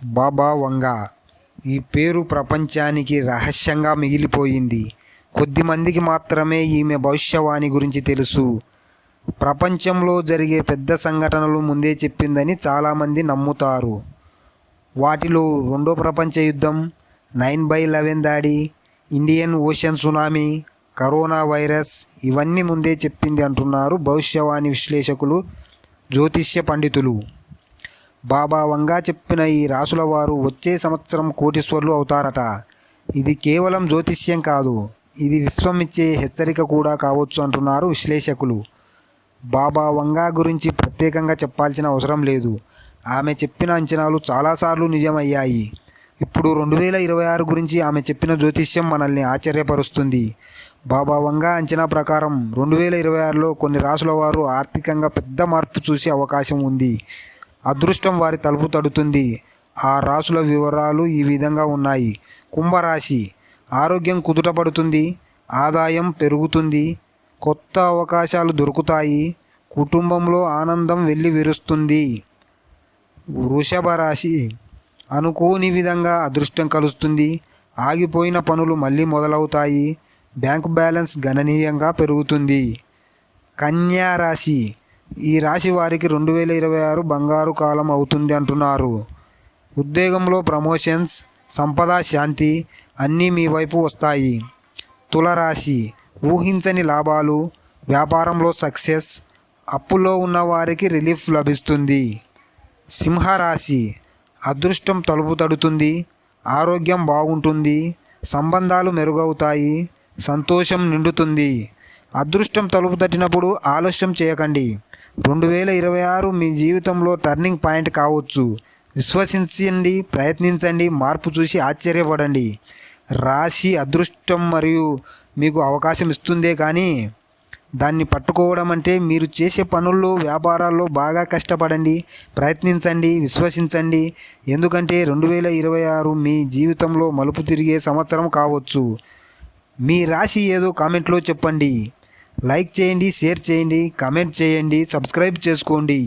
బాబా వంగా ఈ పేరు ప్రపంచానికి రహస్యంగా మిగిలిపోయింది. కొద్దిమందికి మాత్రమే ఈమె భవిష్యవాణి గురించి తెలుసు. ప్రపంచంలో జరిగే పెద్ద సంఘటనలు ముందే చెప్పిందని చాలామంది నమ్ముతారు. వాటిలో రెండో ప్రపంచ యుద్ధం, 9/11 దాడి, Indian ocean tsunami, corona virus ఇవన్నీ ముందే చెప్పింది అంటున్నారు భవిష్యవాణి విశ్లేషకులు, జ్యోతిష్య పండితులు. బాబా వంగా చెప్పిన ఈ రాసుల వారు వచ్చే సంవత్సరం కోటీశ్వరులు అవుతారట. ఇది కేవలం జ్యోతిష్యం కాదు, ఇది విశ్వం ఇచ్చే హెచ్చరిక కూడా కావచ్చు అంటున్నారు విశ్లేషకులు. బాబా వంగా గురించి ప్రత్యేకంగా చెప్పాల్సిన అవసరం లేదు. ఆమె చెప్పిన అంచనాలు చాలాసార్లు నిజమయ్యాయి. ఇప్పుడు 2026 గురించి ఆమె చెప్పిన జ్యోతిష్యం మనల్ని ఆశ్చర్యపరుస్తుంది. బాబా వంగా అంచనా ప్రకారం 2026లో కొన్ని రాసుల వారు ఆర్థికంగా పెద్ద మార్పు చూసే అవకాశం ఉంది. అదృష్టం వారి తలుపు తడుతుంది. ఆ రాసుల వివరాలు ఈ విధంగా ఉన్నాయి. కుంభరాశి, ఆరోగ్యం కుదుటపడుతుంది, ఆదాయం పెరుగుతుంది, కొత్త అవకాశాలు దొరుకుతాయి, కుటుంబంలో ఆనందం వెల్లి విరుస్తుంది. వృషభ రాశి, అనుకోని విధంగా అదృష్టం కలుస్తుంది, ఆగిపోయిన పనులు మళ్ళీ మొదలవుతాయి, బ్యాంక్ బ్యాలెన్స్ గణనీయంగా పెరుగుతుంది. కన్యా రాశి, ఈ రాశి వారికి 2026 బంగారు కాలం అవుతుంది అంటున్నారు. ఉద్యోగంలో ప్రమోషన్స్, సంపద, శాంతి అన్నీ మీ వైపు వస్తాయి. తులరాశి, ఊహించని లాభాలు, వ్యాపారంలో సక్సెస్, అప్పుల్లో ఉన్న వారికి రిలీఫ్ లభిస్తుంది. సింహరాశి, అదృష్టం తలుపు తడుతుంది, ఆరోగ్యం బాగుంటుంది, సంబంధాలు మెరుగవుతాయి, సంతోషం నిండుతుంది. అదృష్టం తలుపు తట్టినప్పుడు ఆలస్యం చేయకండి. 2026 మీ జీవితంలో టర్నింగ్ పాయింట్ కావచ్చు. విశ్వసించండి, ప్రయత్నించండి, మార్పు చూసి ఆశ్చర్యపడండి. రాశి అదృష్టం మరియు మీకు అవకాశం ఇస్తుందే కానీ దాన్ని పట్టుకోవడం అంటే మీరు చేసే పనుల్లో, వ్యాపారాల్లో బాగా కష్టపడండి, ప్రయత్నించండి, విశ్వసించండి. ఎందుకంటే 2026 మీ జీవితంలో మలుపు తిరిగే సంవత్సరం కావచ్చు. మీ రాశి ఏదో కామెంట్లో చెప్పండి. లైక్ చేయండి, షేర్ చేయండి, కామెంట్ చేయండి, సబ్స్క్రైబ్ చేసుకోండి.